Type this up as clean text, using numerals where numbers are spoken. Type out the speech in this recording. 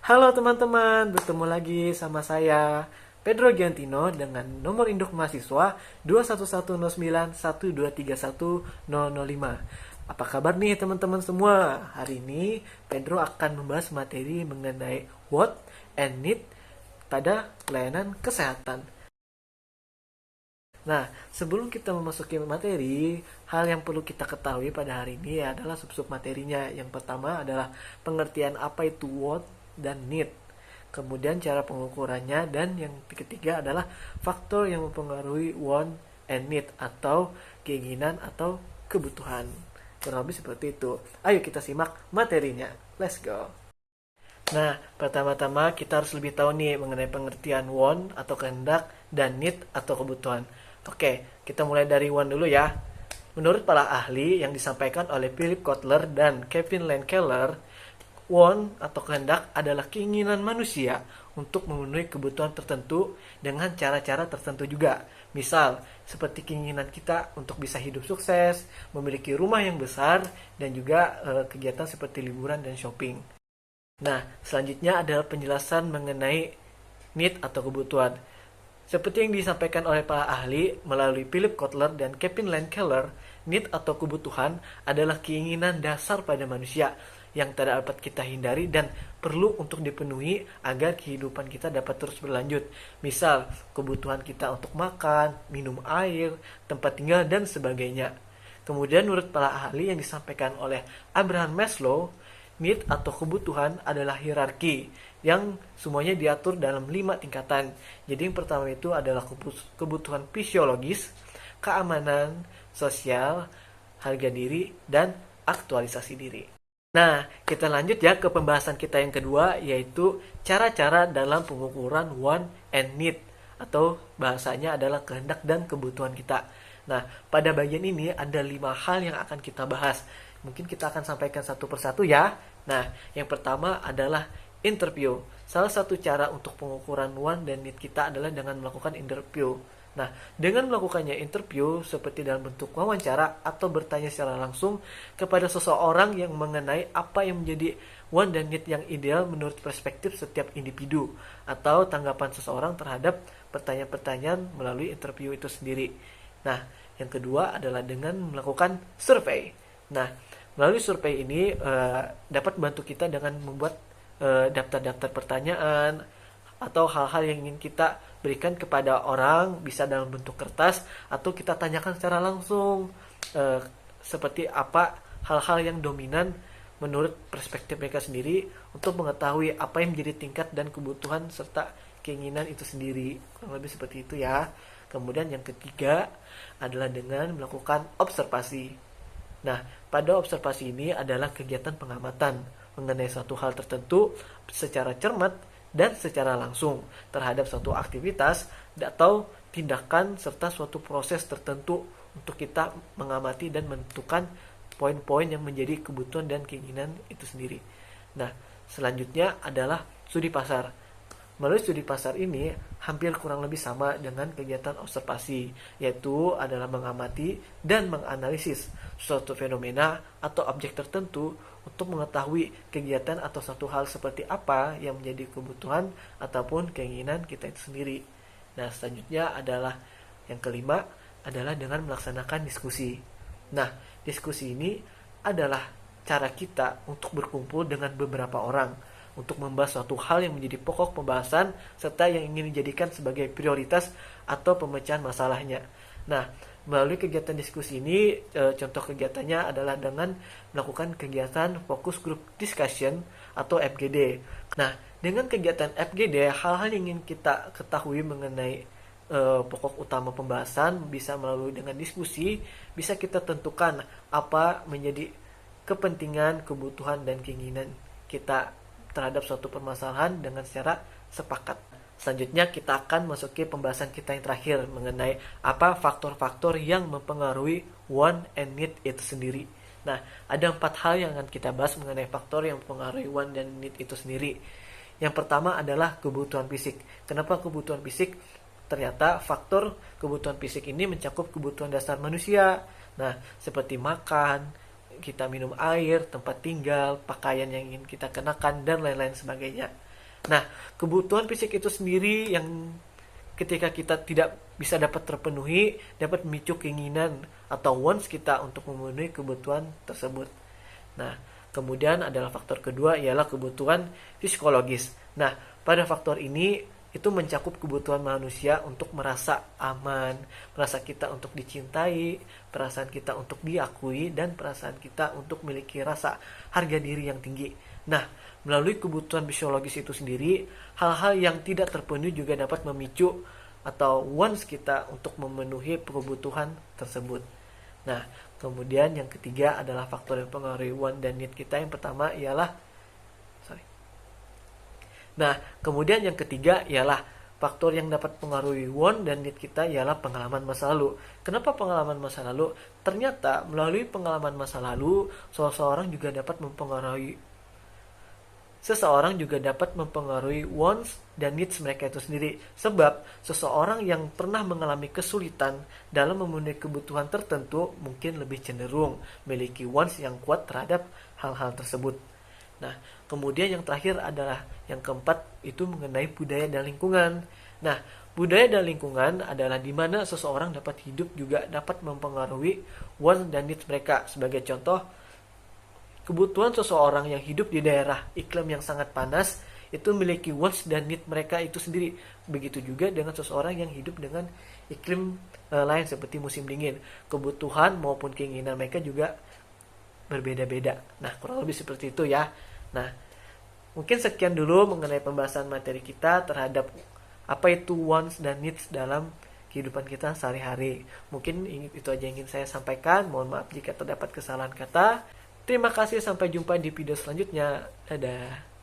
Halo teman-teman, bertemu lagi sama saya Pedro Giantino dengan nomor induk mahasiswa 2110912310005. Apa kabar nih teman-teman semua? Hari ini Pedro akan membahas materi mengenai what and need pada pelayanan kesehatan. Nah, sebelum kita memasuki materi, hal yang perlu kita ketahui pada hari ini adalah sub-sub materinya. Yang pertama adalah pengertian apa itu what dan need. Kemudian cara pengukurannya, dan yang ketiga adalah faktor yang mempengaruhi want and need atau keinginan atau kebutuhan. Kurang lebih seperti itu. Ayo kita simak materinya. Let's go. Nah, pertama-tama kita harus lebih tahu nih mengenai pengertian want atau kehendak dan need atau kebutuhan. Oke, kita mulai dari want dulu ya. Menurut para ahli yang disampaikan oleh Philip Kotler dan Kevin Landkeller, want atau kehendak adalah keinginan manusia untuk memenuhi kebutuhan tertentu dengan cara-cara tertentu juga. Misal, seperti keinginan kita untuk bisa hidup sukses, memiliki rumah yang besar, dan juga kegiatan seperti liburan dan shopping. Nah, selanjutnya adalah penjelasan mengenai need atau kebutuhan. Seperti yang disampaikan oleh para ahli melalui Philip Kotler dan Kevin Landkeller, need atau kebutuhan adalah keinginan dasar pada manusia yang tidak dapat kita hindari dan perlu untuk dipenuhi agar kehidupan kita dapat terus berlanjut. Misal, kebutuhan kita untuk makan, minum air, tempat tinggal, dan sebagainya. Kemudian menurut para ahli yang disampaikan oleh Abraham Maslow, need atau kebutuhan adalah hierarki yang semuanya diatur dalam 5 tingkatan. Jadi yang pertama itu adalah kebutuhan fisiologis, keamanan, sosial, harga diri, dan aktualisasi diri. Nah, kita lanjut ya ke pembahasan kita yang kedua, yaitu cara-cara dalam pengukuran want and need, atau bahasanya adalah kehendak dan kebutuhan kita. Nah, pada bagian ini ada 5 hal yang akan kita bahas. Mungkin kita akan sampaikan satu persatu ya. Nah, yang pertama adalah interview. Salah satu cara untuk pengukuran want dan need kita adalah dengan melakukan interview. Nah, dengan melakukannya interview seperti dalam bentuk wawancara atau bertanya secara langsung kepada seseorang yang mengenai apa yang menjadi want dan need yang ideal menurut perspektif setiap individu atau tanggapan seseorang terhadap pertanyaan-pertanyaan melalui interview itu sendiri. Nah, yang kedua adalah dengan melakukan survei. Nah, melalui survei ini dapat membantu kita dengan membuat daftar-daftar pertanyaan atau hal-hal yang ingin kita berikan kepada orang, bisa dalam bentuk kertas atau kita tanyakan secara langsung seperti apa hal-hal yang dominan menurut perspektif mereka sendiri untuk mengetahui apa yang menjadi tingkat dan kebutuhan serta keinginan itu sendiri. Kurang lebih seperti itu ya. Kemudian yang ketiga adalah dengan melakukan observasi. Nah, pada observasi ini adalah kegiatan pengamatan mengenai suatu hal tertentu secara cermat dan secara langsung terhadap suatu aktivitas atau tindakan serta suatu proses tertentu untuk kita mengamati dan menentukan poin-poin yang menjadi kebutuhan dan keinginan itu sendiri. Nah, selanjutnya adalah studi pasar. Melalui studi pasar ini hampir kurang lebih sama dengan kegiatan observasi, yaitu adalah mengamati dan menganalisis suatu fenomena atau objek tertentu untuk mengetahui kegiatan atau satu hal seperti apa yang menjadi kebutuhan ataupun keinginan kita itu sendiri. Nah, selanjutnya adalah yang kelima adalah dengan melaksanakan diskusi. Nah, diskusi ini adalah cara kita untuk berkumpul dengan beberapa orang untuk membahas suatu hal yang menjadi pokok pembahasan serta yang ingin dijadikan sebagai prioritas atau pemecahan masalahnya. Nah, melalui kegiatan diskusi ini, contoh kegiatannya adalah dengan melakukan kegiatan focus group discussion atau FGD. Nah, dengan kegiatan FGD, hal-hal yang ingin kita ketahui mengenai pokok utama pembahasan bisa melalui dengan diskusi, bisa kita tentukan apa menjadi kepentingan, kebutuhan, dan keinginan kita terhadap suatu permasalahan dengan secara sepakat. Selanjutnya kita akan masuki pembahasan kita yang terakhir mengenai apa faktor-faktor yang mempengaruhi want and need itu sendiri. Nah, ada 4 hal yang akan kita bahas mengenai faktor yang mempengaruhi want dan need itu sendiri. Yang pertama adalah kebutuhan fisik. Kenapa kebutuhan fisik? Ternyata faktor kebutuhan fisik ini mencakup kebutuhan dasar manusia. Nah, seperti makan, kita minum air, tempat tinggal, pakaian yang ingin kita kenakan, dan lain-lain sebagainya. Nah, kebutuhan fisik itu sendiri yang ketika kita tidak bisa dapat terpenuhi, dapat memicu keinginan atau wants kita untuk memenuhi kebutuhan tersebut. Nah, kemudian adalah faktor kedua ialah kebutuhan psikologis. Nah, pada faktor ini itu mencakup kebutuhan manusia untuk merasa aman, merasa kita untuk dicintai, perasaan kita untuk diakui, dan perasaan kita untuk memiliki rasa harga diri yang tinggi. Nah, melalui kebutuhan fisiologis itu sendiri, hal-hal yang tidak terpenuhi juga dapat memicu atau wants kita untuk memenuhi kebutuhan tersebut. Nah, kemudian yang ketiga adalah faktor yang mempengaruhi want dan need kita. Yang pertama ialah Nah, kemudian yang ketiga ialah faktor yang dapat mempengaruhi want dan need kita ialah pengalaman masa lalu. Kenapa pengalaman masa lalu? Ternyata melalui pengalaman masa lalu, seseorang juga dapat mempengaruhi wants dan needs mereka itu sendiri. Sebab seseorang yang pernah mengalami kesulitan dalam memenuhi kebutuhan tertentu mungkin lebih cenderung memiliki wants yang kuat terhadap hal-hal tersebut. Nah, kemudian yang terakhir adalah yang keempat, itu mengenai budaya dan lingkungan. Nah, budaya dan lingkungan adalah di mana seseorang dapat hidup juga dapat mempengaruhi wants dan needs mereka. Sebagai contoh, kebutuhan seseorang yang hidup di daerah iklim yang sangat panas itu memiliki wants dan need mereka itu sendiri. Begitu juga dengan seseorang yang hidup dengan iklim lain seperti musim dingin. Kebutuhan maupun keinginan mereka juga berbeda-beda. Nah, kurang lebih seperti itu ya. Nah, mungkin sekian dulu mengenai pembahasan materi kita terhadap apa itu wants dan needs dalam kehidupan kita sehari-hari. Mungkin itu aja yang ingin saya sampaikan. Mohon maaf jika terdapat kesalahan kata. Terima kasih, sampai jumpa di video selanjutnya. Dadah.